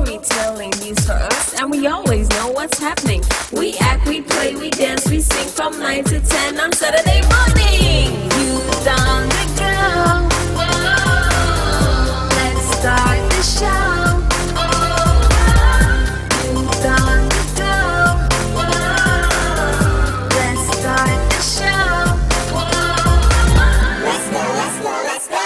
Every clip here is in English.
storytelling news for us, and we always know what's happening. We act, we play, we dance, we sing from 9 to 10 on Saturday morning. Youth on the go. Whoa. Let's start the show. Youth on the go. Whoa. Let's start the show. Whoa. Let's go, let's go, let's go.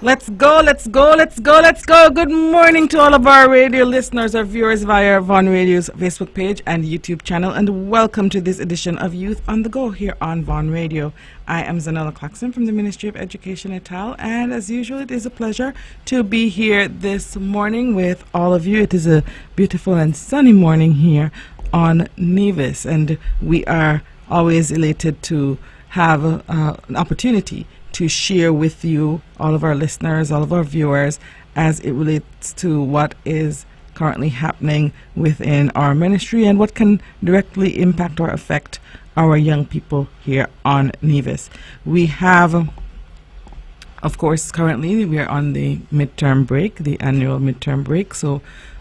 Let's go, let's go, let's go, let's go. Good morning to all of our radio listeners or viewers via Von Radio's Facebook page and YouTube channel, and welcome to this edition of Youth on the Go here on Von Radio. I am Zahnela Claxton from the Ministry of Education et al., and as usual, it is a pleasure to be here this morning with all of you. It is a beautiful and sunny morning here on Nevis, and we are always elated to have an opportunity to share with you, all of our listeners, all of our viewers, as it relates to what is currently happening within our ministry and what can directly impact or affect our young people here on Nevis. We have, of course, currently we are on the midterm break, the annual midterm break. So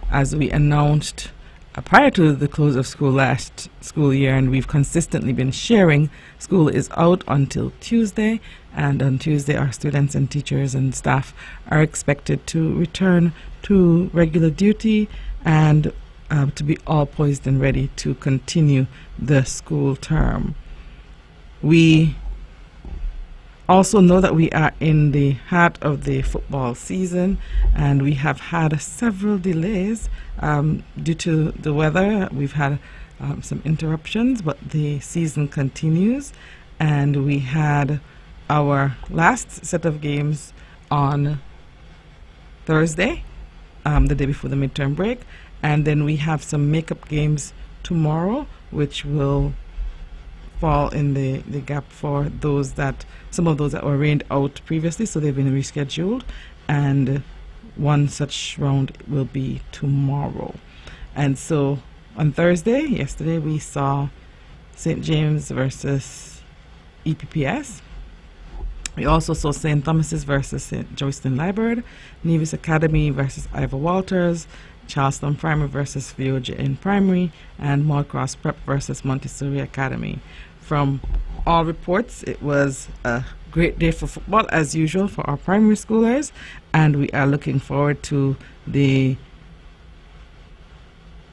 as we announced prior to the close of school last school year, and we've consistently been sharing, school is out until Tuesday, and on Tuesday our students and teachers and staff are expected to return to regular duty and to be all poised and ready to continue the school term. We also know that we are in the heart of the football season, and we have had several delays due to the weather. We've had some interruptions, but the season continues, and we had our last set of games on Thursday, the day before the midterm break, and then we have some makeup games tomorrow, which will fall in the gap for some of those that were rained out previously, so they've been rescheduled, and one such round will be tomorrow. And so on Thursday, yesterday, we saw St. James versus EPPS. We also saw St. Thomas's versus St. Joycelyn Library, Nevis Academy versus Ivor Walters, Charleston Primary versus VOJN Primary, and Moorcross Prep versus Montessori Academy. From all reports, it was a great day for football, as usual, for our primary schoolers, and we are looking forward to the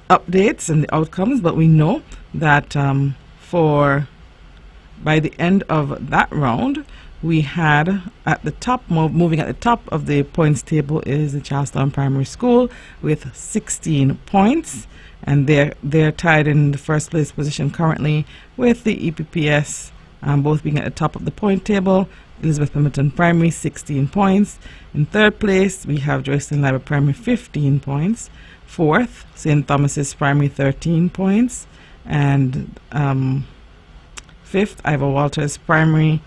updates and the outcomes. But we know that by the end of that round, we had at the top, moving at the top of the points table, is the Charlestown Primary School with 16 points, and they're tied in the first place position currently with the EPPS, both being at the top of the point table. Elizabeth Pemberton Primary 16 points. In third place we have Joycelyn Library Primary 15 points. Fourth, St. Thomas's Primary 13 points, and fifth, Ivor Walters Primary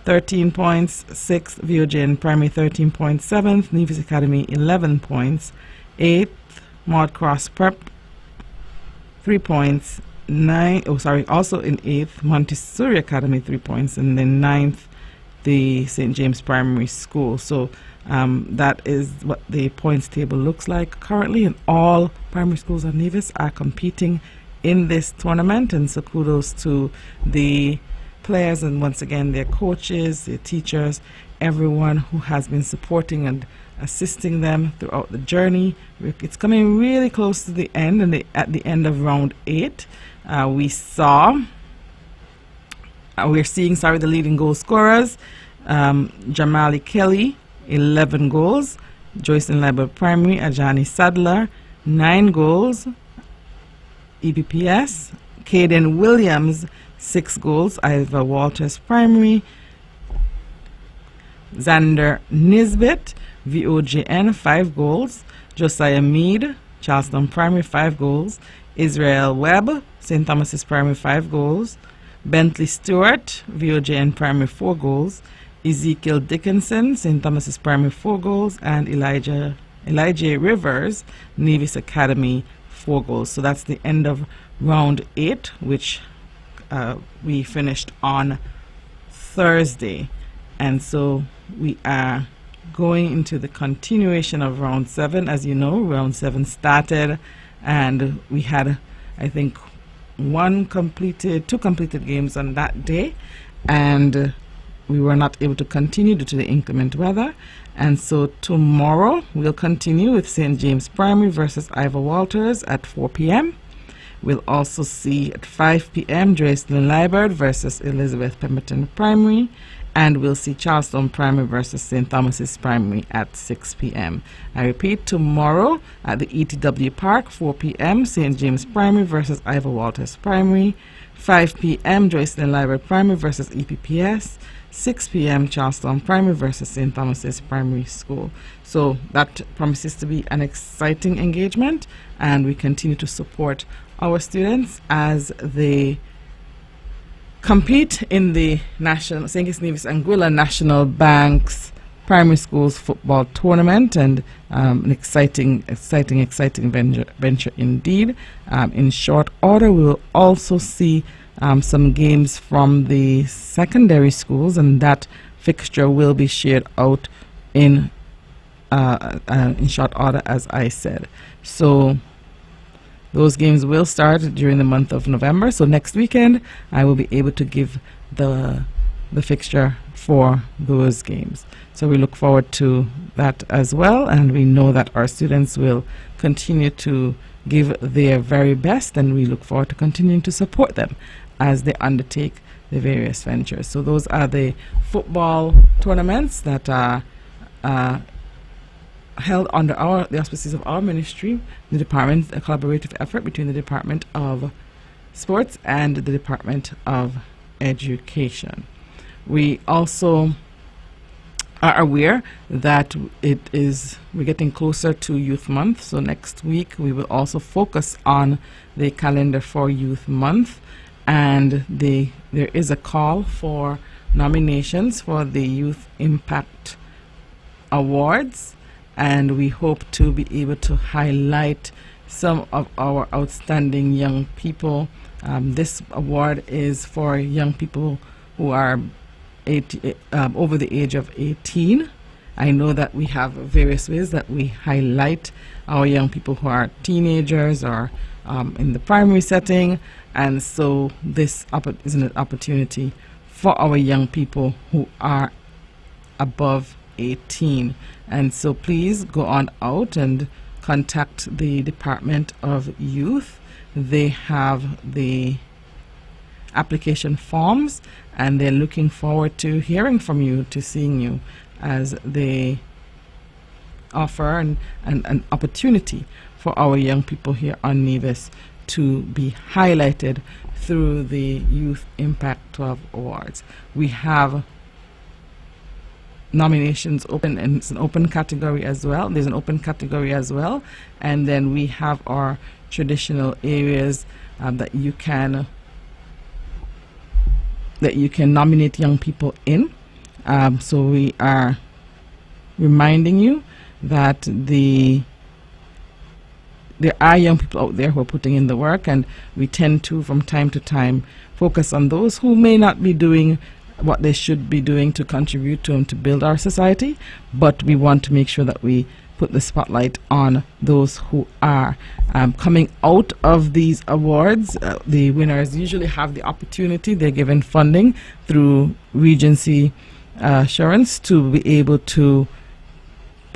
13 points. Sixth, VOJN Primary 13 points. Seventh, Nevis Academy 11 points. Eighth, Moorcross Prep 3 points. Also in eighth, Montessori Academy 3 points, and then ninth, the St. James Primary School. So that is what the points table looks like currently, and all primary schools on Nevis are competing in this tournament, and so kudos to the players and once again their coaches, their teachers, everyone who has been supporting and assisting them throughout the journey. It's coming really close to the end, and at the end of round 8 we're seeing the leading goal scorers. Jamali Kelly 11 goals, Joycelyn Library Primary Ajani Sadler 9 goals, EPPS Caden Williams 6 goals, Ivor Walters Primary, Xander Nisbet VOJN 5 goals, Josiah Mead Charleston Primary 5 goals, Israel Webb St. Thomas's Primary 5 goals, Bentley Stewart VOJN Primary 4 goals, Ezekiel Dickinson St. Thomas's Primary 4 goals, and Elijah Rivers Nevis Academy 4 goals. So that's the end of round 8, which we finished on Thursday, and so we are going into the continuation of round 7. As you know, round 7 started, and we had, I think, two completed games on that day, and we were not able to continue due to the inclement weather. And so tomorrow we'll continue with St. James Primary versus Ivor Walters at 4 p.m. We'll also see at 5 p.m. Drayson Liburd versus Elizabeth Pemberton Primary, and we'll see Charlestown Primary versus St. Thomas's Primary at 6 p.m. I repeat, tomorrow at the ETW Park, 4 p.m. St. James Primary versus Ivor Walters Primary, 5 p.m. Drayson Liburd Primary versus EPPS, 6 p.m. Charlestown Primary versus St. Thomas's Primary School. So that promises to be an exciting engagement, and we continue to support our students as they compete in the National St. Kitts Nevis Anguilla National Bank's Primary Schools Football Tournament, and an exciting venture indeed. In short order, we will also see some games from the secondary schools, and that fixture will be shared out in short order, as I said. So those games will start during the month of November. So next weekend, I will be able to give the fixture for those games. So we look forward to that as well, and we know that our students will continue to give their very best, and we look forward to continuing to support them as they undertake the various ventures. So those are the football tournaments that are held under the auspices of our ministry, the department, a collaborative effort between the Department of Sports and the Department of Education. We also are aware that we're getting closer to Youth Month, so next week we will also focus on the calendar for Youth Month, and there is a call for nominations for the Youth Impact Awards, and we hope to be able to highlight some of our outstanding young people. This award is for young people who are over the age of 18. I know that we have various ways that we highlight our young people who are teenagers or in the primary setting, and so this is an opportunity for our young people who are above 18. And so please go on out and contact the Department of Youth. They have the application forms, and they're looking forward to hearing from you, to seeing you, as they offer an opportunity for our young people here on Nevis to be highlighted through the Youth Impact 12 Awards. We have nominations open, and it's an open category as well. There's an open category as well, and then we have our traditional areas that you can nominate young people in. So we are reminding you that there are young people out there who are putting in the work, and we tend to, from time to time, focus on those who may not be doing what they should be doing to contribute to and to build our society, but we want to make sure that we put the spotlight on those who are coming out of these awards. The winners usually have the opportunity, they're given funding through Regency Assurance to be able to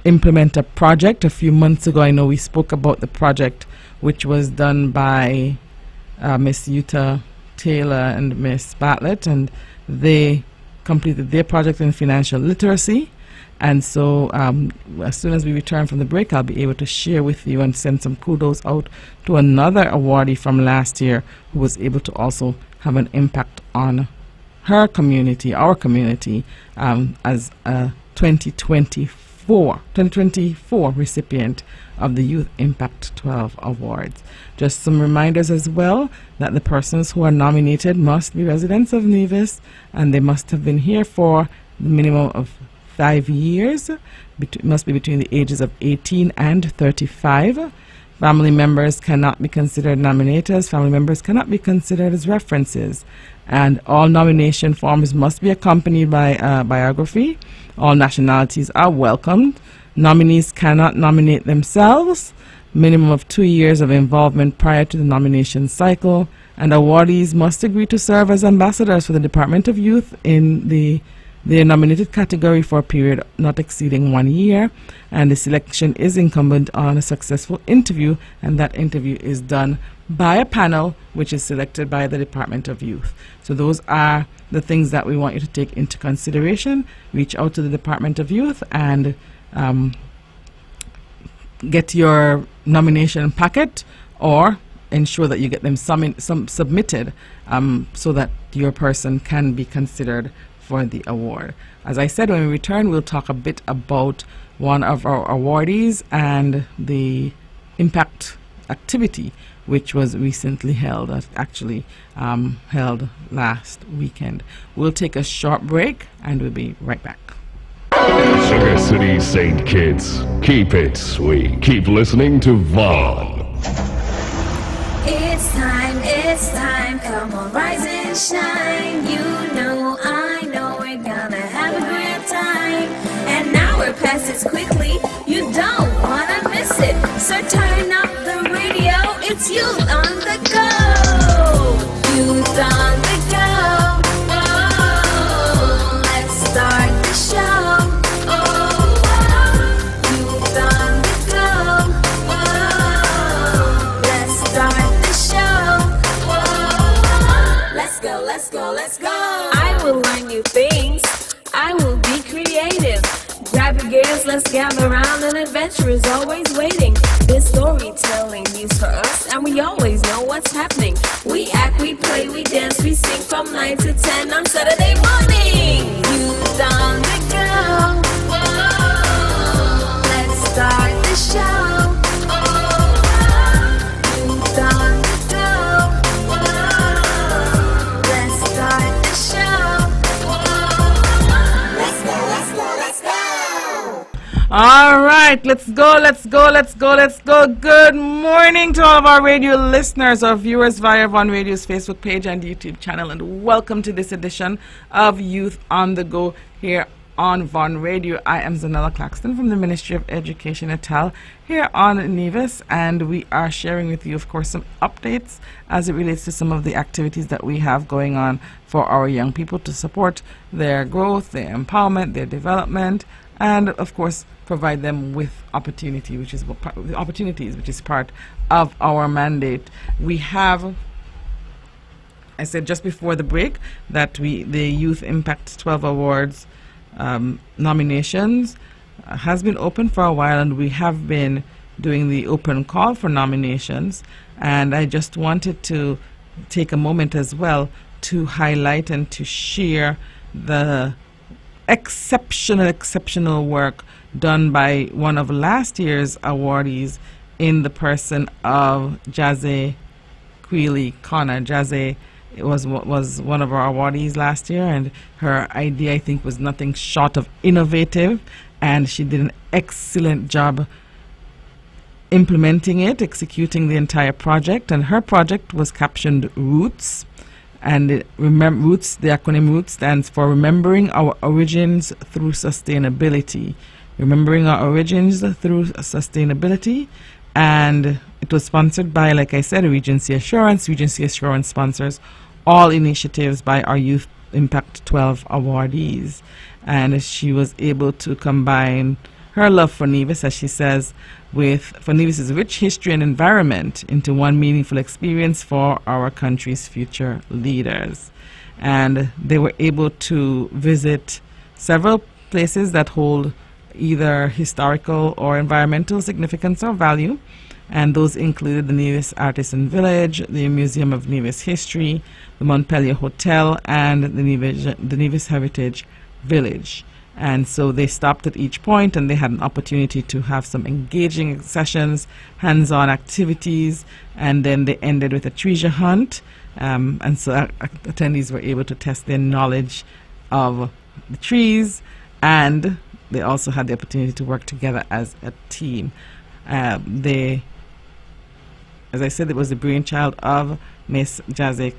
implement a project. A few months ago, I know we spoke about the project which was done by Miss Yuta Taylor and Miss Bartlett, and they completed their project in financial literacy. And so as soon as we return from the break, I'll be able to share with you and send some kudos out to another awardee from last year who was able to also have an impact on her community, our community, as a 2024 recipient of the Youth Impact 12 Awards. Just some reminders as well that the persons who are nominated must be residents of Nevis, and they must have been here for the minimum of 5 years, must be between the ages of 18 and 35. Family members cannot be considered nominators. Family members cannot be considered as references. And all nomination forms must be accompanied by a biography. All nationalities are welcomed. Nominees cannot nominate themselves. Minimum of 2 years of involvement prior to the nomination cycle. And awardees must agree to serve as ambassadors for the Department of Youth in their nominated category for a period not exceeding 1 year. And the selection is incumbent on a successful interview, and that interview is done by a panel which is selected by the Department of Youth. So those are the things that we want you to take into consideration. Reach out to the Department of Youth and get your nomination packet, or ensure that you get them submitted so that your person can be considered for the award. As I said, when we return, we'll talk a bit about one of our awardees and the impact activity which was recently held, actually held last weekend. We'll take a short break and we'll be right back. Sugar City St. Kitts, keep it sweet. Keep listening to Vaughn. It's time, come on, rise and shine. You know, I know we're gonna have a great time. And now we're past it quickly, you don't wanna miss it. So turn up the radio, it's Youth on the Go. Youth on the Go. Oh, let's start the show. Oh, Youth on the Go. Oh, let's start the show. Oh, let's go. I will learn new things. I will be creative. Grab your gears, let's gather around. An adventure is always waiting. There's storytelling news for us, and we always know what's happening. We act, we play, we dance, we sing from 9 to 10 on Saturday morning. Youth on the Go. Whoa. Let's start the show. Oh. Youth on the Go. Whoa. Let's start the show. Whoa. Let's go. All right, let's go. Good morning to all of our radio listeners or viewers via Von Radio's Facebook page and YouTube channel, and welcome to this edition of Youth on the Go here on Von Radio. I am Zahnela Claxton from the Ministry of Education ETAL here on Nevis, and we are sharing with you, of course, some updates as it relates to some of the activities that we have going on for our young people to support their growth, their empowerment, their development, and of course provide them with opportunities, which is part of our mandate. We have, I said just before the break, that the Youth Impact 12 Awards nominations has been open for a while, and we have been doing the open call for nominations. And I just wanted to take a moment as well to highlight and to share the exceptional work done by one of last year's awardees in the person of Jazzy Queely Connor. Jazzy was one of our awardees last year, and her idea, I think, was nothing short of innovative, and she did an excellent job implementing it, executing the entire project. And her project was captioned Roots. And Roots, the acronym Roots, stands for Remembering Our Origins Through Sustainability. Remembering Our Origins Through Sustainability. And it was sponsored by, like I said, Regency Assurance. Regency Assurance sponsors all initiatives by our Youth Impact 12 awardees. And she was able to combine her love for Nevis, as she says, for Nevis's rich history and environment into one meaningful experience for our country's future leaders. And they were able to visit several places that hold either historical or environmental significance or value, and those included the Nevis Artisan Village, the Museum of Nevis History, the Montpelier Hotel, and the Nevis Heritage Village. And so they stopped at each point, and they had an opportunity to have some engaging sessions, hands-on activities, and then they ended with a treasure hunt. And so attendees were able to test their knowledge of the trees, and they also had the opportunity to work together as a team. They as I said, it was the brainchild of Miss Jazzy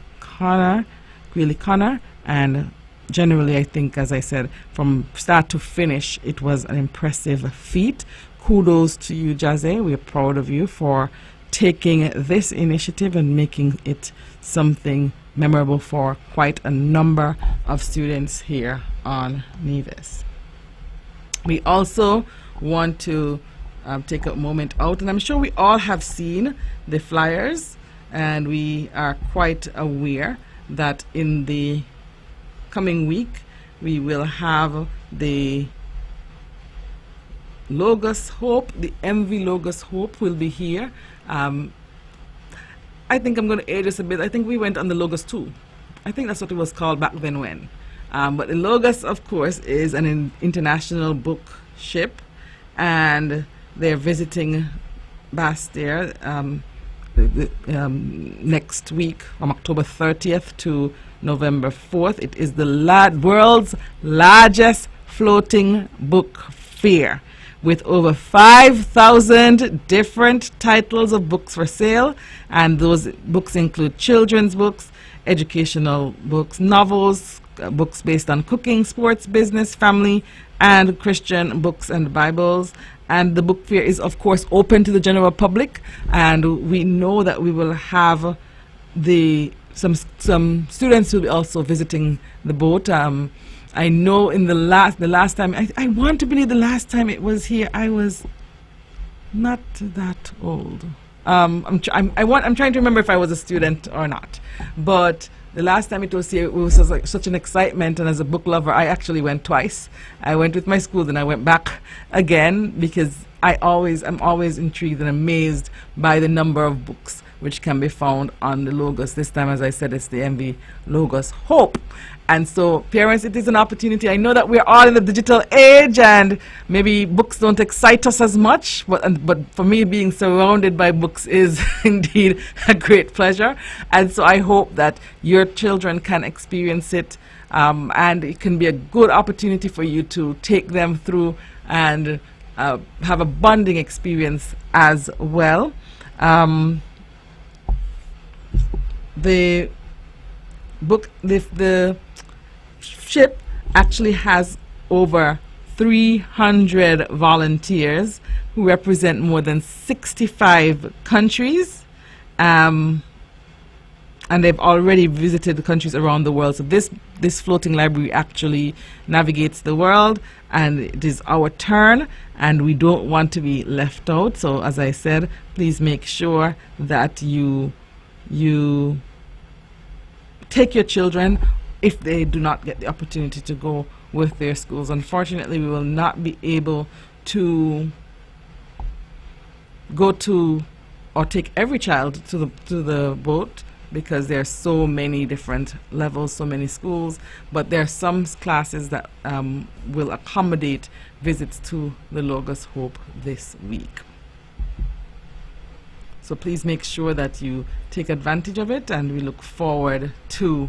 Greeley Connor, and generally, I think, as I said, from start to finish, it was an impressive feat. Kudos to you, Jazzy. We're proud of you for taking this initiative and making it something memorable for quite a number of students here on Nevis. We also want to take a moment out, and I'm sure we all have seen the flyers, and we are quite aware that in the coming week we will have the Logos Hope, the MV Logos Hope will be here. I think I'm going to age us a bit. I think we went on the Logos 2. I think that's what it was called back then when. But the Logos, of course, is an international book ship, and they're visiting Bastia next week from October 30th to November 4th. It is the world's largest floating book fair, with over 5,000 different titles of books for sale, and those books include children's books, educational books, novels, books based on cooking, sports, business, family, and Christian books and Bibles. And the book fair is, of course, open to the general public, and we know that we will have some students who will be also visiting the boat. I know in the last time, I want to believe the last time it was here, I was not that old. I'm trying to remember if I was a student or not. But the last time it was here, it was like such an excitement, and as a book lover, I actually went twice. I went with my school, then I went back again, because I'm always intrigued and amazed by the number of books which can be found on the Logos. This time, as I said, it's the MV Logos Hope. And so, parents, it is an opportunity. I know that we're all in the digital age, and maybe books don't excite us as much, but for me, being surrounded by books is indeed a great pleasure. And so I hope that your children can experience it, and it can be a good opportunity for you to take them through and have a bonding experience as well. The ship actually has over 300 volunteers who represent more than 65 countries, and they've already visited the countries around the world. So this floating library actually navigates the world, and it is our turn, and we don't want to be left out. So as I said, please make sure that you take your children if they do not get the opportunity to go with their schools. Unfortunately, we will not be able to go to or take every child to the boat, because there are so many different levels, so many schools, but there are some classes that will accommodate visits to the Logos Hope this week. So please make sure that you take advantage of it, and we look forward to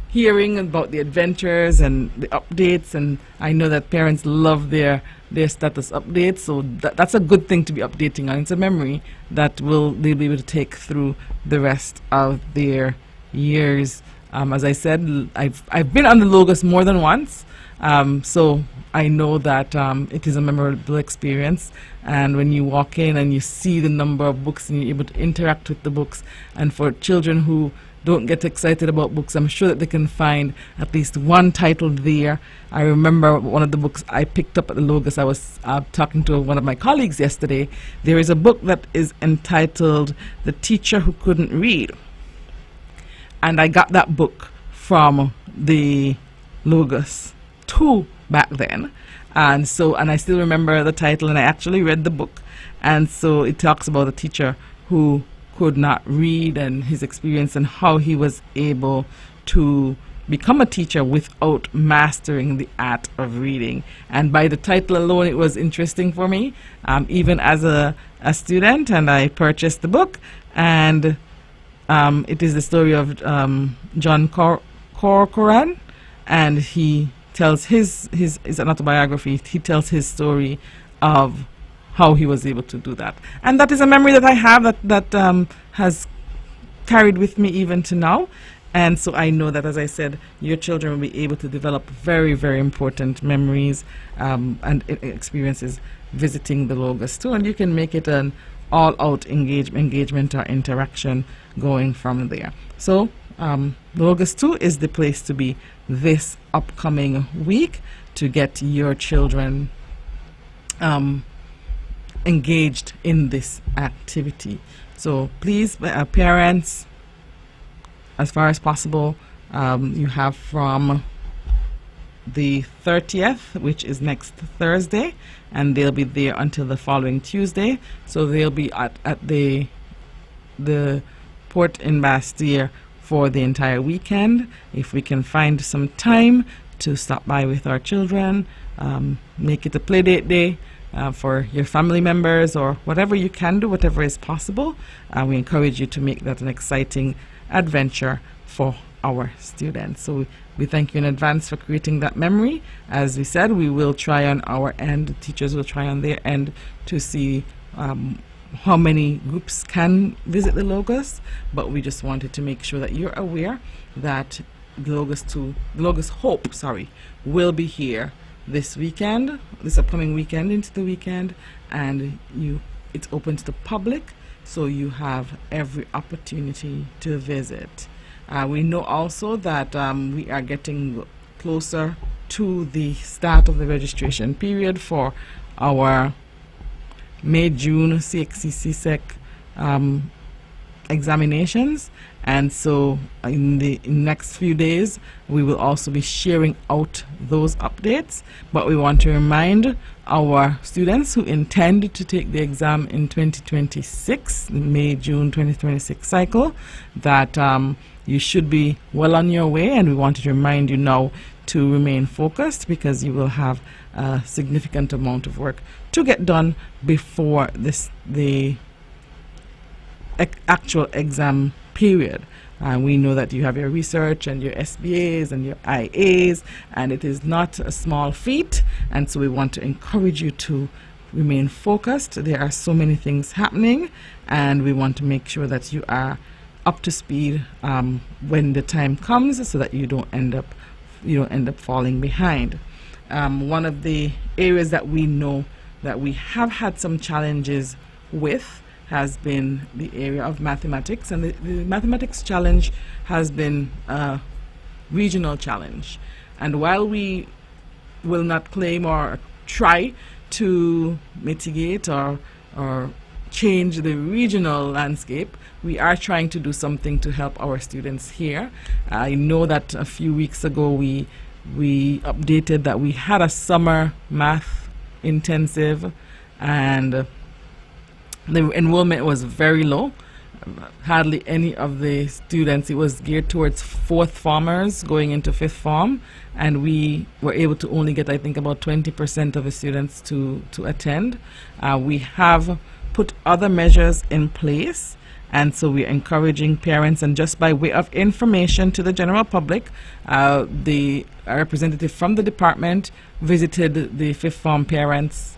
hearing about the adventures and the updates. And I know that parents love their status updates, so that's a good thing to be updating on. It's a memory that they'll be able to take through the rest of their years. As I said, I've been on the Logos more than once, so I know that it is a memorable experience. And when you walk in and you see the number of books and you're able to interact with the books, and for children who don't get excited about books, I'm sure that they can find at least one title there. I remember one of the books I picked up at the Logos. I was talking to one of my colleagues yesterday. There is a book that is entitled The Teacher Who Couldn't Read. And I got that book from the Logos 2 back then. And I still remember the title, and I actually read the book. And so it talks about a teacher who could not read and his experience and how he was able to become a teacher without mastering the art of reading. And by the title alone, it was interesting for me, even as a student, and I purchased the book. And it is the story of John Corcoran, and he tells his an autobiography. He tells his story of how he was able to do that. And that is a memory that I have that has carried with me even to now. And so I know that, as I said, your children will be able to develop very, very important memories and experiences visiting the Logos too. And you can make it an all-out engagement or interaction going from there. So the Logos 2 is the place to be this upcoming week to get your children engaged in this activity. So please, parents, as far as possible, you have from the 30th, which is next Thursday, and they'll be there until the following Tuesday. So they'll be at the port in Bastille for the entire weekend. If we can find some time to stop by with our children, make it a play date day for your family members, or whatever you can do, whatever is possible. We encourage you to make that an exciting adventure for our students. So we thank you in advance for creating that memory. As we said, we will try on our end, the teachers will try on their end to see how many groups can visit the Logos, but we just wanted to make sure that you're aware that the Logos Hope, will be here this weekend, this upcoming weekend into the weekend, and it's open to the public, so you have every opportunity to visit. We know also that we are getting closer to the start of the registration period for our May-June CXC-CSEC examinations, and so in the next few days we will also be sharing out those updates. But we want to remind our students who intend to take the exam in 2026, May-June 2026 cycle, that you should be well on your way, and we want to remind you now to remain focused, because you will have a significant amount of work to get done before the actual exam period. We know that you have your research and your SBAs and your IAs, and it is not a small feat, and so we want to encourage you to remain focused. There are so many things happening, and we want to make sure that you are up to speed when the time comes, so that you don't end up falling behind. One of the areas that we know that we have had some challenges with has been the area of mathematics, and the mathematics challenge has been a regional challenge. And while we will not claim or try to mitigate or change the regional landscape, we are trying to do something to help our students here. I know that a few weeks ago we updated that we had a summer math intensive, and the enrollment was very low. Hardly any of the students. It was geared towards fourth formers going into fifth form, and we were able to only get, I think, about 20% of the students to attend. We have put other measures in place, and so we're encouraging parents, and just by way of information to the general public, the representative from the department visited the fifth form parents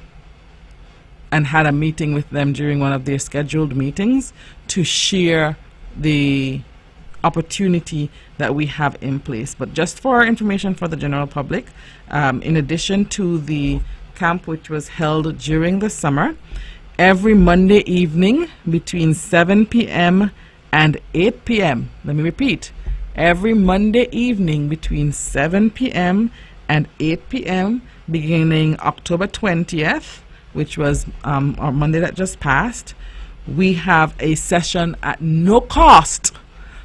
and had a meeting with them during one of their scheduled meetings to share the opportunity that we have in place. But just for information for the general public, in addition to the camp which was held during the summer, every Monday evening between 7 p.m. and 8 p.m., let me repeat, every Monday evening between 7 p.m. and 8 p.m., beginning October 20th, which was our Monday that just passed, we have a session at no cost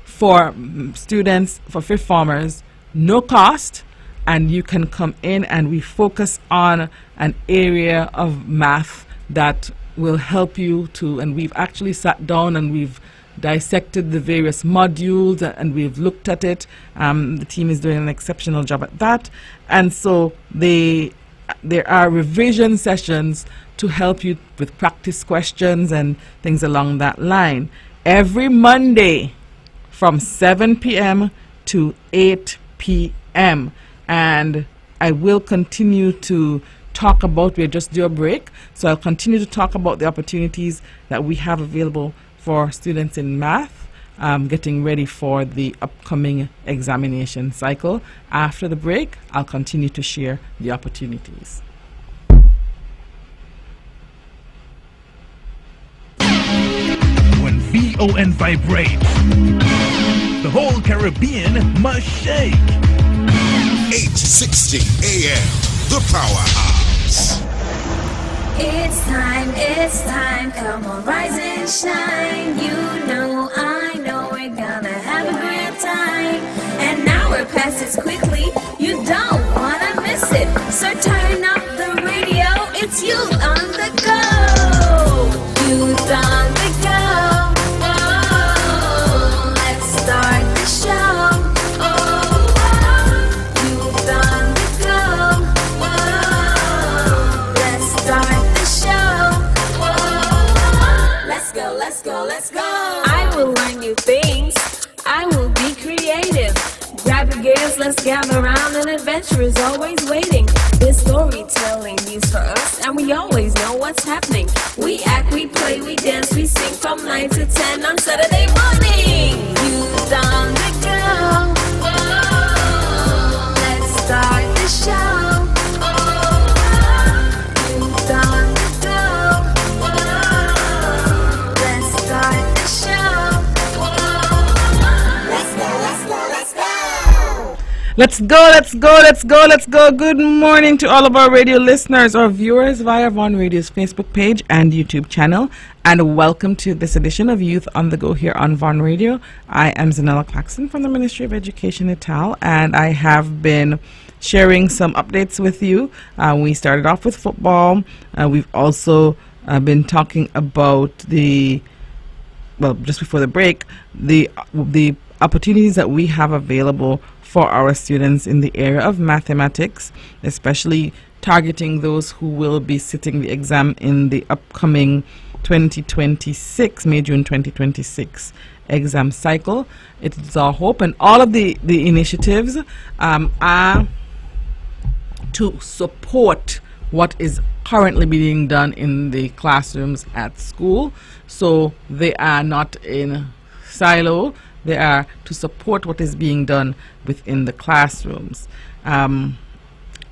for students, for fifth formers, no cost, and you can come in and we focus on an area of math that will help you to, and we've actually sat down and we've dissected the various modules and we've looked at it. The team is doing an exceptional job at that, and so there are revision sessions to help you with practice questions and things along that line every Monday from 7 p.m. to 8 p.m. And I will continue to talk about. We'll just do a break. So I'll continue to talk about the opportunities that we have available for students in math, getting ready for the upcoming examination cycle. After the break, I'll continue to share the opportunities. When VON vibrates, the whole Caribbean must shake. 860 AM, the powerhouse. It's time, come on, rise and shine. You know, I know we're gonna have a great time. And now we're past it quickly, you don't wanna miss it. So turn up the radio, it's Youth on the Go. Youth on the Go. Oh, let's start the show. Oh, Youth on the Go. Oh, let's start the show. Oh, let's go. I will learn new things. I will be creative. Grab your gears, let's gather around. An adventure is always waiting. There's storytelling news for us, and we always know what's happening. We act, we play, we dance, we sing from 9 to 10 on Saturday morning. Youth on the Go. Oh, let's start the show. Oh, Youth on the Go. Oh, let's start the show. Oh, let's go. Let's go. Good morning to all of our radio listeners or viewers via Von Radio's Facebook page and YouTube channel. And welcome to this edition of Youth on the Go here on Von Radio. I am Zahnela Claxton from the Ministry of Education Natal, and I have been sharing some updates with you. We started off with football. We've also been talking about just before the break, the opportunities that we have available for our students in the area of mathematics, especially targeting those who will be sitting the exam in the upcoming 2026, May-June 2026 exam cycle. It's our hope, and all of the initiatives are to support what is currently being done in the classrooms at school. So they are not in silo. They are to support what is being done within the classrooms.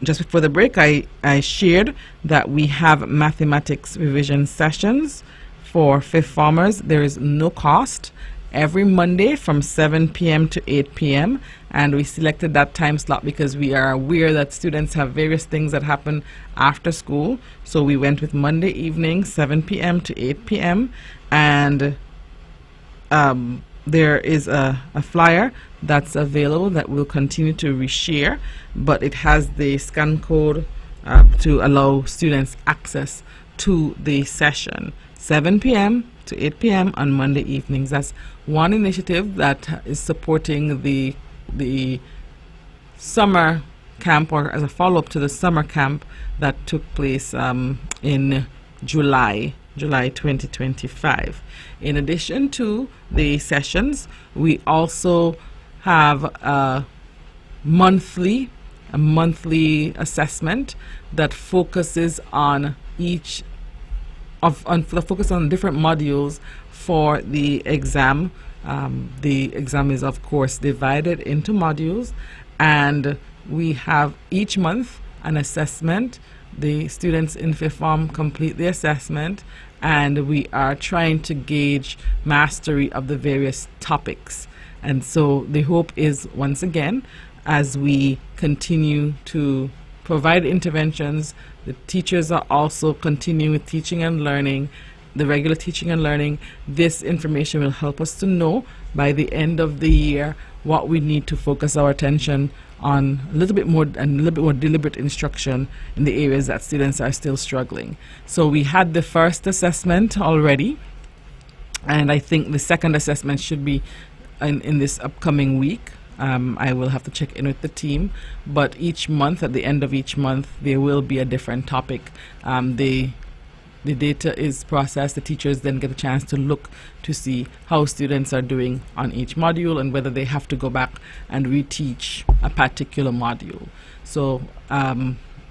Just before the break, I shared that we have mathematics revision sessions for fifth formers. There is no cost. Every Monday from 7 p.m. to 8 p.m. And we selected that time slot because we are aware that students have various things that happen after school. So we went with Monday evening, 7 p.m. to 8 p.m. And there is a flyer that's available that we'll continue to reshare, but it has the scan code to allow students access to the session, 7 p.m. to 8 p.m. on Monday evenings. That's one initiative that is supporting the summer camp, or as a follow-up to the summer camp that took place in July 2025. In addition to the sessions, we also have a monthly assessment that focuses on focus on different modules for the exam. The exam is of course divided into modules, and we have each month an assessment. The students in fifth form complete the assessment, and we are trying to gauge mastery of the various topics. And so the hope is, once again, as we continue to provide interventions, the teachers are also continuing with teaching and learning, the regular teaching and learning. This information will help us to know by the end of the year what we need to focus our attention on a little bit more deliberate instruction in the areas that students are still struggling. So we had the first assessment already, and I think the second assessment should be in this upcoming week. I will have to check in with the team, but each month, at the end of each month, there will be a different topic. The data is processed. The teachers then get a chance to look to see how students are doing on each module and whether they have to go back and reteach a particular module. So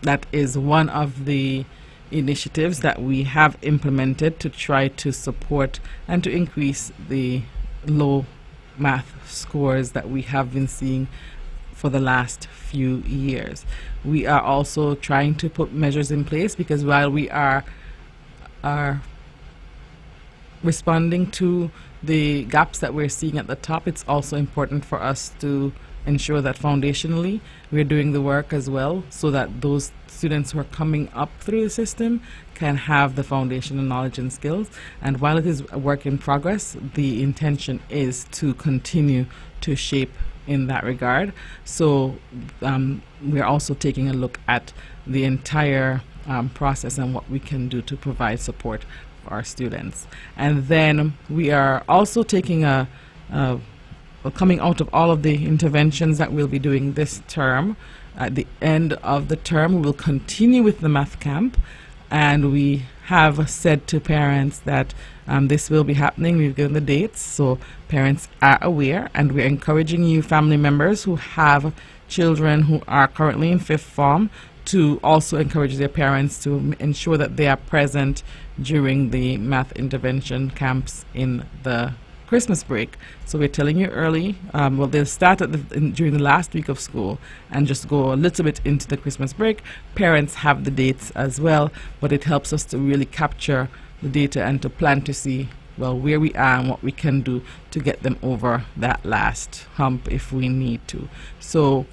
that is one of the initiatives that we have implemented to try to support and to increase the low math scores that we have been seeing for the last few years. We are also trying to put measures in place, because while we are responding to the gaps that we're seeing at the top, it's also important for us to ensure that foundationally we're doing the work as well, so that those students who are coming up through the system can have the foundational knowledge and skills. And while it is a work in progress, the intention is to continue to shape in that regard. So we're also taking a look at the entire process and what we can do to provide support for our students. And then we are also taking coming out of all of the interventions that we'll be doing this term. At the end of the term, we'll continue with the math camp, and we have said to parents that this will be happening. We've given the dates, so parents are aware, and we're encouraging you, family members who have children who are currently in fifth form, to also encourage their parents to ensure that they are present during the math intervention camps in the Christmas break. So we're telling you early. Well, they'll start during the last week of school and just go a little bit into the Christmas break. Parents have the dates as well, but it helps us to really capture the data and to plan to see, well, where we are and what we can do to get them over that last hump if we need to. So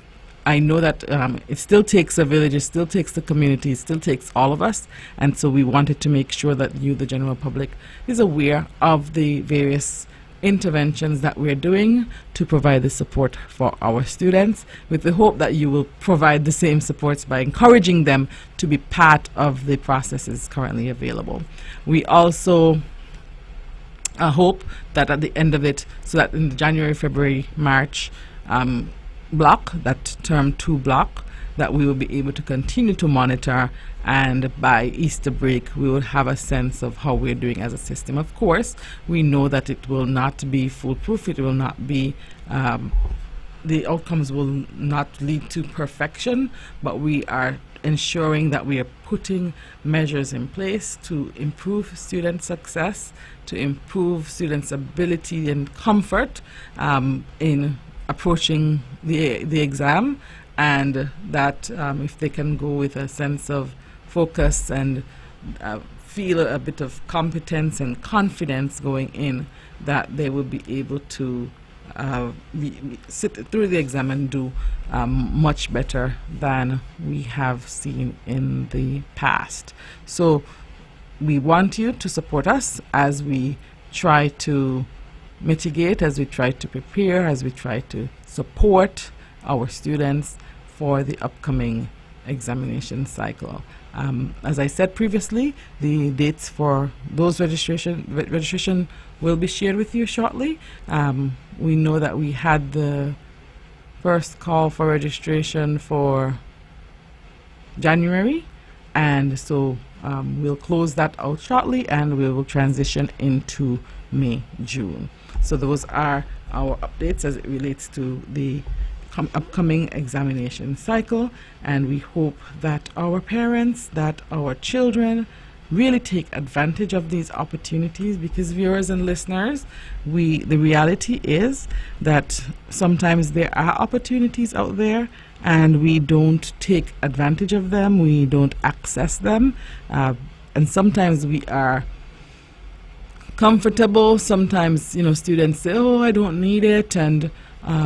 I know that it still takes a village, it still takes the community, it still takes all of us, and so we wanted to make sure that you, the general public, is aware of the various interventions that we're doing to provide the support for our students, with the hope that you will provide the same supports by encouraging them to be part of the processes currently available. We also hope that at the end of it, so that in the January, February, March block, that term 2 block, that we will be able to continue to monitor, and by Easter break we will have a sense of how we're doing as a system. Of course, we know that it will not be foolproof, it will not be the outcomes will not lead to perfection, but we are ensuring that we are putting measures in place to improve student success, to improve students' ability and comfort in approaching the exam, and that if they can go with a sense of focus and feel a bit of competence and confidence going in, that they will be able to sit through the exam and do much better than we have seen in the past. So we want you to support us as we try to mitigate, as we try to prepare, as we try to support our students for the upcoming examination cycle. As I said previously, the dates for those registration will be shared with you shortly. We know that we had the first call for registration for January, and so we'll close that out shortly, and we will transition into May, June. So those are our updates as it relates to the upcoming examination cycle, and we hope that our parents, that our children really take advantage of these opportunities, because viewers and listeners, the reality is that sometimes there are opportunities out there and we don't take advantage of them, we don't access them, and sometimes we are comfortable. Sometimes, students say, oh, I don't need it, and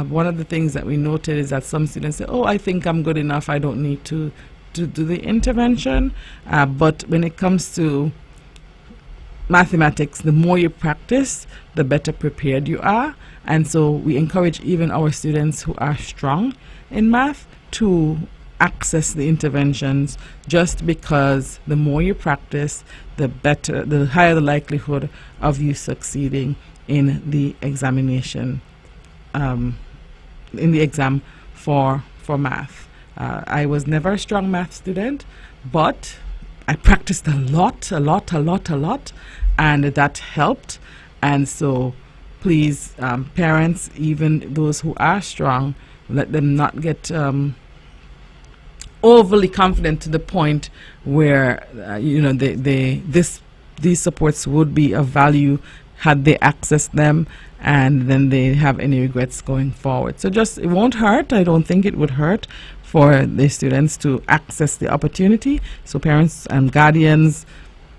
one of the things that we noted is that some students say, oh, I think I'm good enough, I don't need to do the intervention. But when it comes to mathematics, the more you practice, the better prepared you are. And so we encourage even our students who are strong in math to access the interventions, just because the more you practice, the higher the likelihood of you succeeding in the examination, in the exam for math. I was never a strong math student, but I practiced a lot, and that helped. And so please, parents, even those who are strong, let them not get overly confident to the point where these supports would be of value had they accessed them, and then they have any regrets going forward. So it won't hurt. I don't think it would hurt for the students to access the opportunity. So parents and guardians,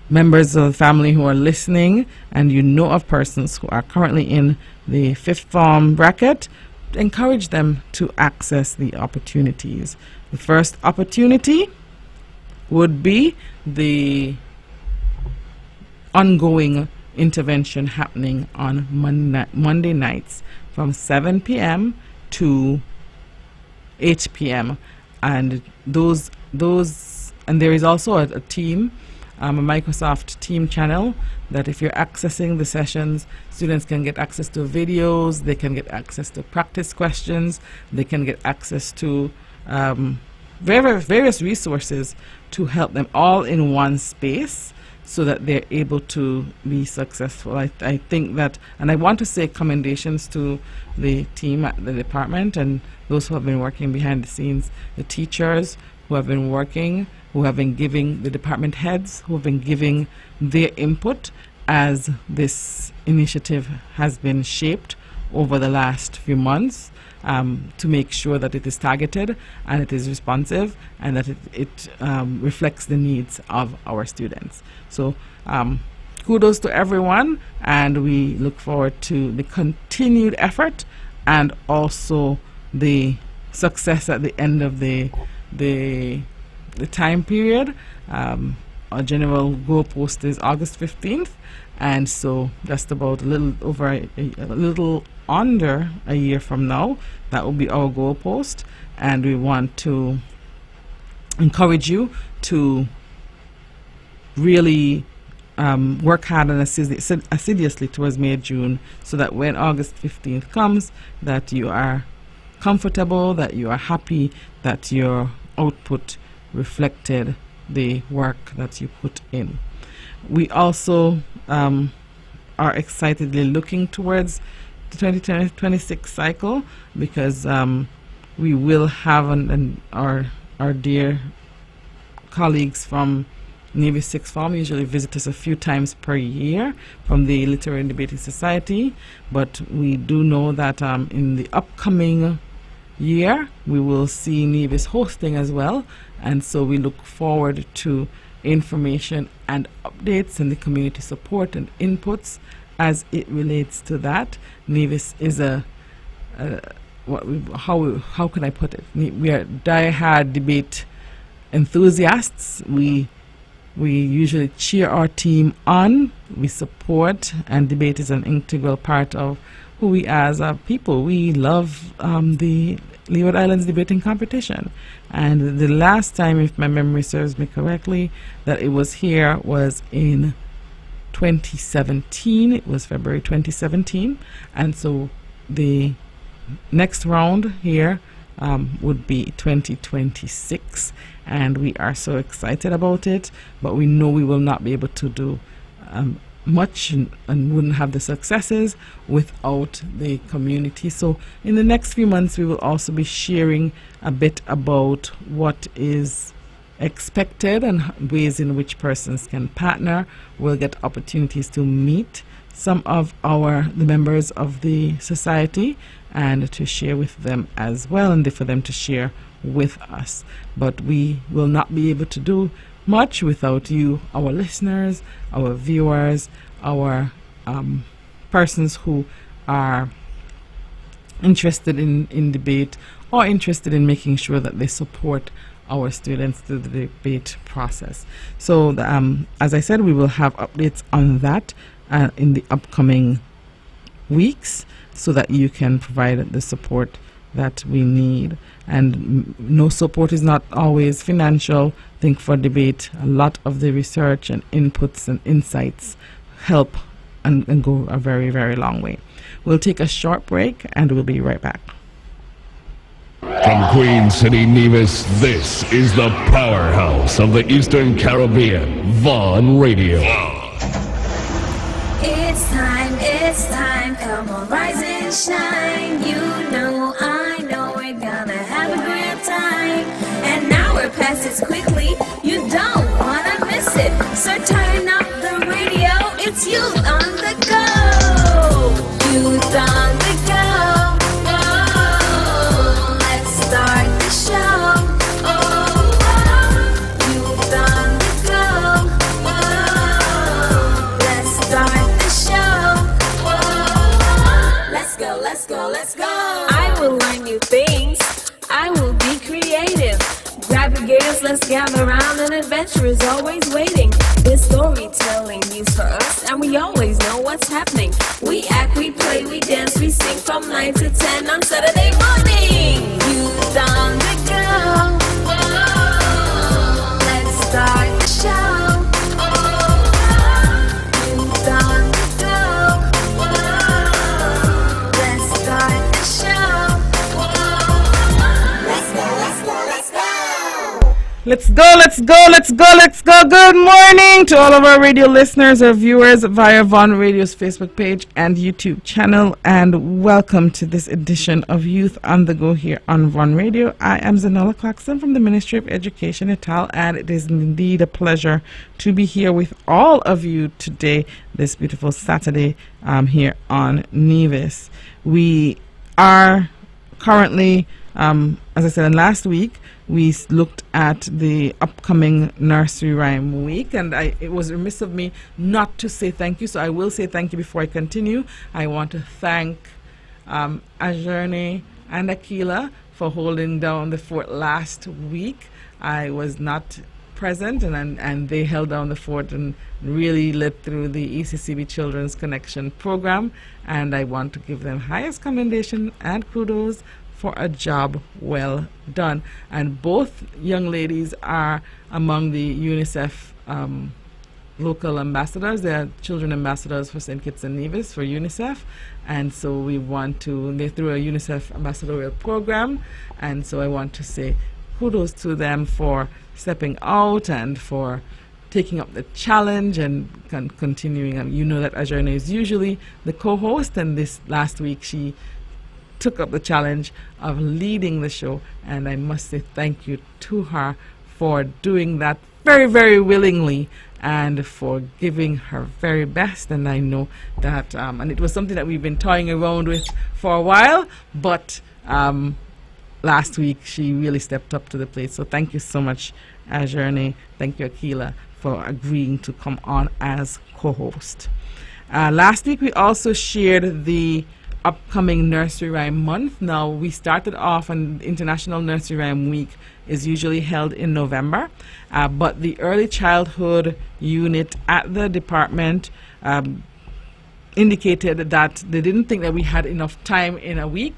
members of the family who are listening, and you know of persons who are currently in the fifth form bracket, encourage them to access the opportunities. The first opportunity would be the ongoing intervention happening on Monday nights from 7 p.m. to 8 p.m. and and there is also a team, a Microsoft team channel, that if you're accessing the sessions, students can get access to videos, they can get access to practice questions, they can get access to various resources to help them all in one space, so that they're able to be successful. I think that, and I want to say commendations to the team at the department and those who have been working behind the scenes, the teachers who have been working, who have been giving, the department heads who have been giving their input as this initiative has been shaped over the last few months, to make sure that it is targeted and it is responsive and that it reflects the needs of our students. So kudos to everyone, and we look forward to the continued effort and also the success at the end of the time period. Our general goal post is August 15th, and so just about a little under a year from now, that will be our goal post, and we want to encourage you to really work hard and assiduously towards May, June, so that when August 15th comes, that you are comfortable, that you are happy, that your output reflected the work that you put in. We also are excitedly looking towards the 2026 cycle, because we will have our dear colleagues from Navy Sixth Form usually visit us a few times per year from the Literary and Debating Society, but we do know that in the upcoming year we will see Nevis hosting as well, and so we look forward to information and updates and the community support and inputs as it relates to that. Nevis is how can I put it? We are die-hard debate enthusiasts. We usually cheer our team on, we support, and debate is an integral part of who we as people. We love the Leeward Islands debating competition, and the last time, if my memory serves me correctly, that it was here was in 2017. It was February 2017, and so the next round here would be 2026, and we are so excited about it, but we know we will not be able to do much and wouldn't have the successes without the community. So in the next few months we will also be sharing a bit about what is expected and ways in which persons can partner. We'll get opportunities to meet some of the members of the society and to share with them as well, and for them to share with us. But we will not be able to do much without you, our listeners, our viewers, our persons who are interested in debate or interested in making sure that they support our students through the debate process. So as I said, we will have updates on that in the upcoming weeks, so that you can provide the support that we need. And no support is not always financial. I think for debate, a lot of the research and inputs and insights help and go a very, very long way. We'll take a short break and we'll be right back. From Queen City, Nevis, this is the powerhouse of the Eastern Caribbean, Vaughn Radio. It's time, come on, rise and shine. You know, I know, we're gonna have a great time. And now we're message quickly. You don't wanna miss it. So turn up the radio. It's Youth on the Go. Youth on the Go. Oh, let's start the show. Oh, Youth on the Go. Oh, let's start the show. Oh, let's go, let's go, let's go. I will learn new things. I will be creative. Grab your gears, let's gather around. An adventure is always waiting. There's storytelling news for us, and we always know what's happening. We act, we play, we dance, we sing from 9 to 10 on Saturday morning. Youth on the go. Oh, let's start the show. Oh, youth on the go. Oh, let's start the show. Let's go, let's go, let's go. Let's go, let's go, let's go, let's go. Good morning to all of our radio listeners or viewers via Von Radio's Facebook page and YouTube channel, and welcome to this edition of Youth on the Go here on Von Radio. I am Zahnela Claxton from the Ministry of Education Etal, and it is indeed a pleasure to be here with all of you today, this beautiful Saturday here on Nevis. We are currently, as I said last week, we looked at the upcoming Nursery Rhyme Week, and it was remiss of me not to say thank you, so I will say thank you before I continue. I want to thank Ajerne and Akila for holding down the fort last week. I was not present, and they held down the fort and really led through the ECCB Children's Connection program, and I want to give them highest commendation and kudos for a job well done. And both young ladies are among the UNICEF local ambassadors. They are children ambassadors for St. Kitts and Nevis for UNICEF, and so we want to, they through a UNICEF ambassadorial program, and so I want to say kudos to them for stepping out and for taking up the challenge and continuing. You know that Ajerne is usually the co-host, and this last week she took up the challenge of leading the show, and I must say thank you to her for doing that very, very willingly and for giving her very best. And I know that, and it was something that we've been toying around with for a while, but last week she really stepped up to the plate. So thank you so much, Ajerne. Thank you, Akila, for agreeing to come on as co-host. Last week we also shared the upcoming Nursery Rhyme Month. Now, we started off, and International Nursery Rhyme Week is usually held in November, but the Early Childhood Unit at the department indicated that they didn't think that we had enough time in a week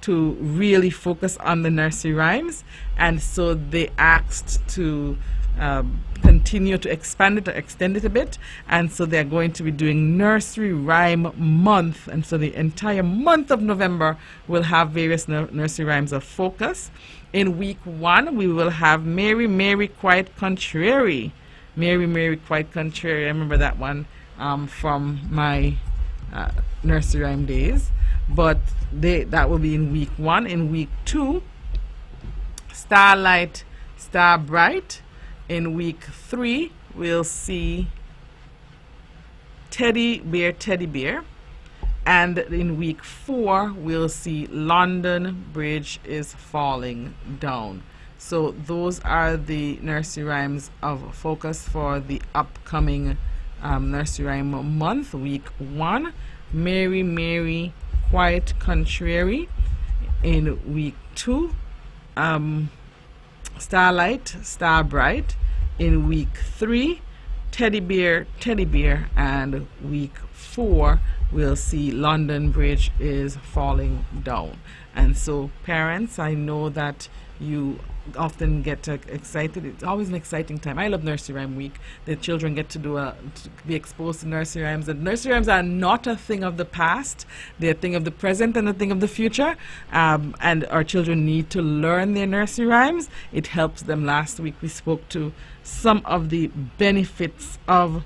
to really focus on the nursery rhymes, and so they asked to continue to expand it or extend it a bit, and so they're going to be doing Nursery Rhyme Month, and so the entire month of November will have various nursery rhymes of focus. In week 1 we will have Mary, Mary, Quite Contrary. Mary, Mary, Quite Contrary. I remember that one from my nursery rhyme days, but that will be in week 1. In week 2, Starlight, Star Bright. In week 3, we'll see Teddy Bear, Teddy Bear. And in week 4, we'll see London Bridge is Falling Down. So those are the nursery rhymes of focus for the upcoming Nursery Rhyme Month. Week 1, Mary, Mary, Quite Contrary. In week 2, Starlight, Star Bright. In week 3, Teddy Bear, Teddy Bear. And week 4, we'll see London Bridge is Falling Down. And so, parents, I know that you often get excited. It's always an exciting time. I love Nursery Rhyme Week. The children get to be exposed to nursery rhymes. And nursery rhymes are not a thing of the past. They're a thing of the present and a thing of the future. And our children need to learn their nursery rhymes. It helps them. Last week we spoke to some of the benefits of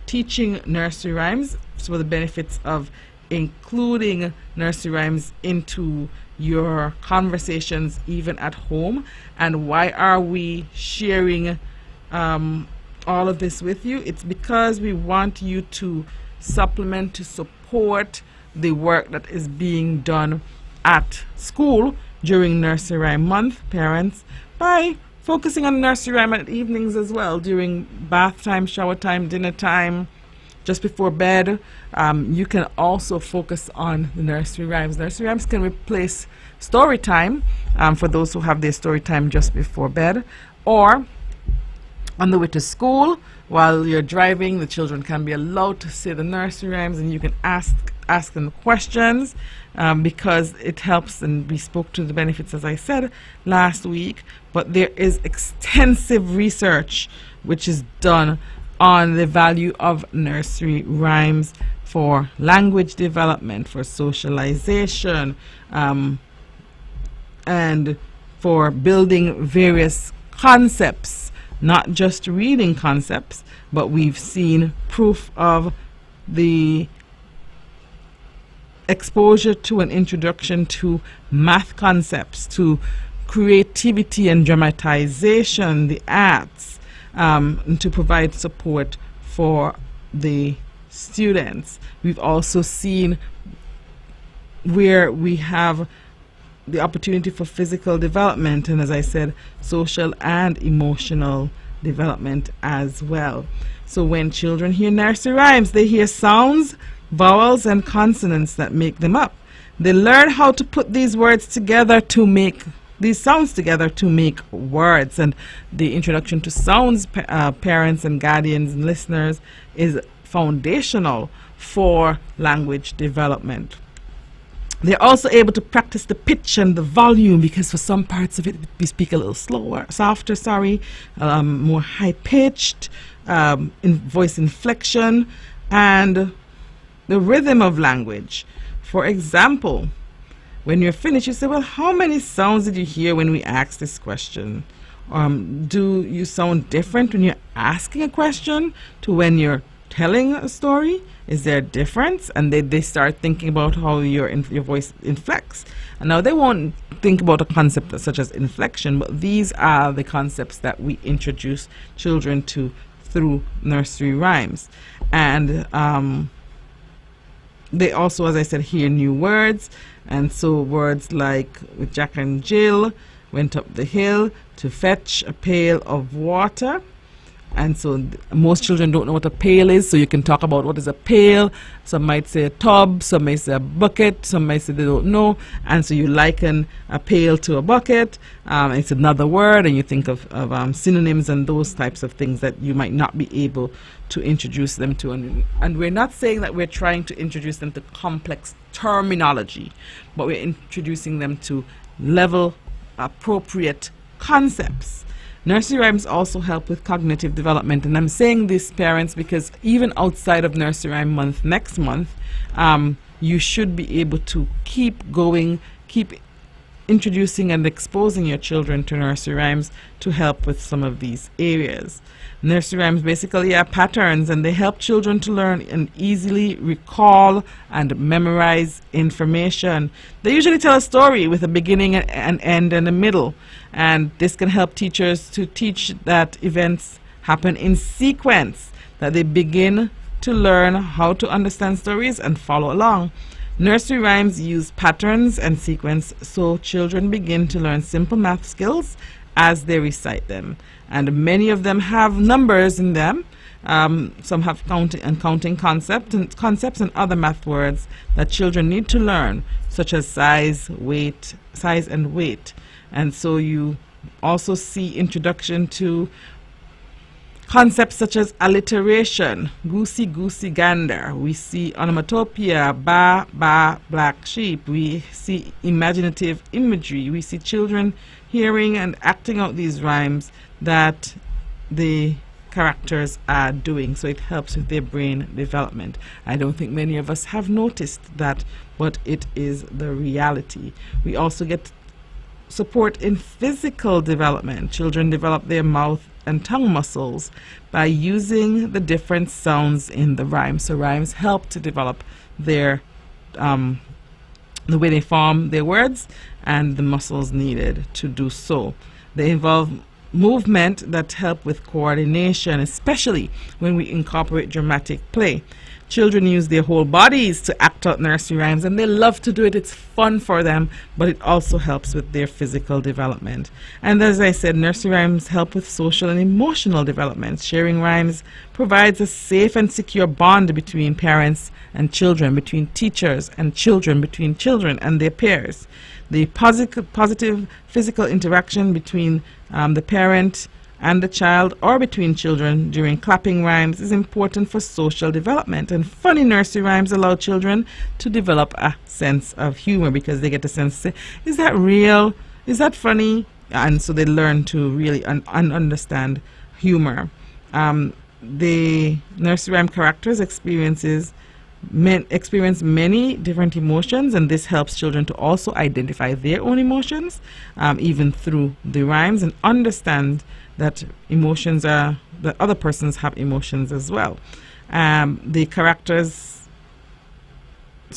teaching nursery rhymes, some of the benefits of including nursery rhymes into your conversations even at home. And why are we sharing all of this with you? It's because we want you to supplement, to support the work that is being done at school during Nursery Rhyme Month, parents, by focusing on nursery rhyme at evenings as well, during bath time, shower time, dinner time, just before bed. You can also focus on the nursery rhymes. Nursery rhymes can replace story time for those who have their story time just before bed, or on the way to school. While you're driving, the children can be allowed to say the nursery rhymes, and you can ask them questions because it helps, and we spoke to the benefits, as I said last week. But there is extensive research which is done on the value of nursery rhymes for language development, for socialization, and for building various concepts, not just reading concepts, but we've seen proof of the exposure to an introduction to math concepts, to creativity and dramatization, the arts, and to provide support for the students. We've also seen where we have the opportunity for physical development, and as I said, social and emotional development as well. So when children hear nursery rhymes, they hear sounds, vowels, and consonants that make them up. They learn how to put these words together to make these sounds together to make words. And the introduction to sounds, parents and guardians and listeners, is foundational for language development. They're also able to practice the pitch and the volume, because for some parts of it we speak a little softer, more high-pitched, in voice inflection, and the rhythm of language. For example, when you're finished, you say, well, how many sounds did you hear when we asked this question? Do you sound different when you're asking a question to when you're telling a story? Is there a difference? And they start thinking about how your voice inflects. And now they won't think about a concept such as inflection, but these are the concepts that we introduce children to through nursery rhymes. And they also, as I said, hear new words. And so words like, with Jack and Jill went up the hill to fetch a pail of water. And so most children don't know what a pail is, so you can talk about what is a pail. Some might say a tub, some may say a bucket, some might say they don't know. And so you liken a pail to a bucket. It's another word, and you think of synonyms and those types of things that you might not be able to introduce them to. And we're not saying that we're trying to introduce them to complex terminology, but we're introducing them to level appropriate concepts. Nursery rhymes also help with cognitive development, and I'm saying this, parents, because even outside of Nursery Rhyme Month next month, you should be able to keep going, keep introducing and exposing your children to nursery rhymes to help with some of these areas. Nursery rhymes basically are patterns, and they help children to learn and easily recall and memorize information. They usually tell a story with a beginning, an end, and a middle, and this can help teachers to teach that events happen in sequence, that they begin to learn how to understand stories and follow along. Nursery rhymes use patterns and sequence, so children begin to learn simple math skills as they recite them. And many of them have numbers in them. Some have counting concepts and other math words that children need to learn, such as size and weight. And so you also see introduction to concepts such as alliteration, goosey goosey gander. We see onomatopoeia, ba ba black sheep. We see imaginative imagery. We see children hearing and acting out these rhymes that the characters are doing, so it helps with their brain development. I don't think many of us have noticed that, but it is the reality. We also get support in physical development. Children develop their mouth and tongue muscles by using the different sounds in the rhyme. So rhymes help to develop their the way they form their words and the muscles needed to do so. They involve movement that help with coordination, especially when we incorporate dramatic play. Children use their whole bodies to act out nursery rhymes, and they love to do it. It's fun for them, but it also helps with their physical development. And as I said, nursery rhymes help with social and emotional development. Sharing rhymes provides a safe and secure bond between parents and children, between teachers and children, between children and their peers. The positive physical interaction between the parent and the child, or between children during clapping rhymes, is important for social development. And funny nursery rhymes allow children to develop a sense of humor, because they get a sense, is that real? Is that funny? And so they learn to really understand humor. The nursery rhyme characters experience many different emotions, and this helps children to also identify their own emotions, even through the rhymes, and understand that that other persons have emotions as well. The characters,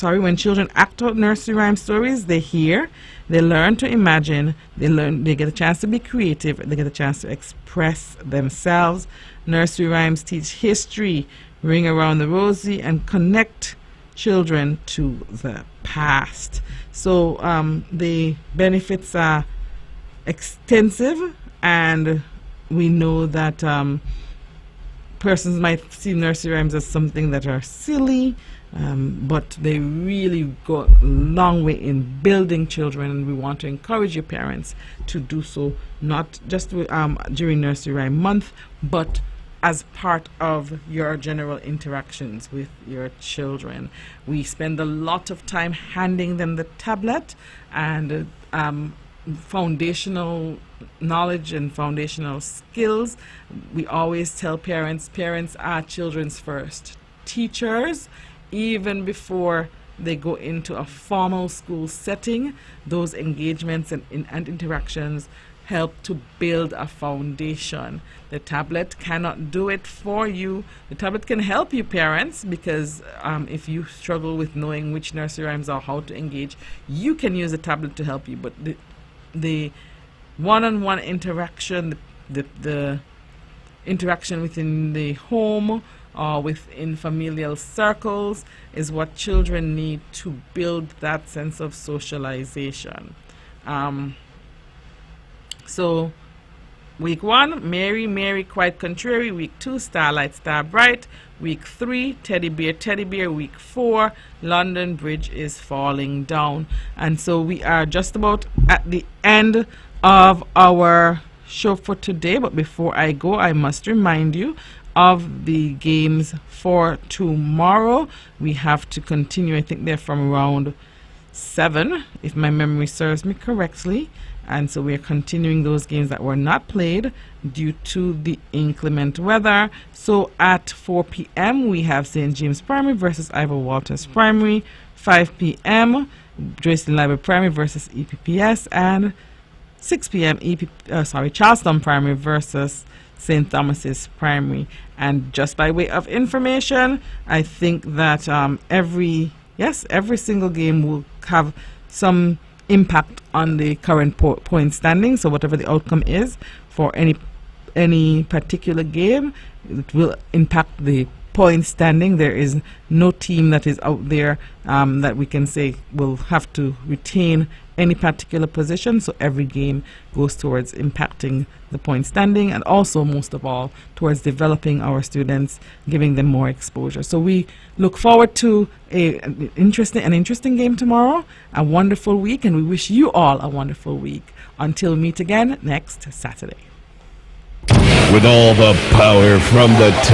when children act out nursery rhyme stories, they hear, they learn to imagine, they get a chance to be creative, they get a chance to express themselves. Nursery rhymes teach history, ring around the rosy, and connect children to the past. So the benefits are extensive, and we know that persons might see nursery rhymes as something that are silly, but they really go a long way in building children, and we want to encourage your parents to do so, not just during Nursery Rhyme Month, but as part of your general interactions with your children. We spend a lot of time handing them the tablet and foundational knowledge and foundational skills. We always tell parents are children's first teachers. Even before they go into a formal school setting, those engagements and interactions help to build a foundation. The tablet cannot do it for you. The tablet can help you, parents, because if you struggle with knowing which nursery rhymes or how to engage, you can use the tablet to help you. But the one-on-one interaction, the interaction within the home or within familial circles is what children need to build that sense of socialization. So week 1, Mary, Mary, quite contrary. Week 2, Starlight, Star bright. Week 3, Teddy Bear, Teddy Bear. Week 4, London Bridge is falling down. And so we are just about at the end of our show for today. But before I go, I must remind you of the games for tomorrow. We have to continue. I think they're from round 7, if my memory serves me correctly. And so we're continuing those games that were not played due to the inclement weather. So at 4 p.m. we have St. James Primary versus Ivor Walters Primary. 5 p.m. Drayton Library Primary versus EPPS. And 6 p.m. Charleston Primary versus St. Thomas's Primary. And just by way of information, I think that every single game will have some impact on the current point standing. So whatever the outcome is for any particular game, it will impact the point standing. There is no team that is out there that we can say will have to retain any particular position. So every game goes towards impacting the point standing, and also most of all towards developing our students, giving them more exposure. So we look forward to an interesting game tomorrow, a wonderful week, and we wish you all a wonderful week until we meet again next Saturday. With all the power from the top.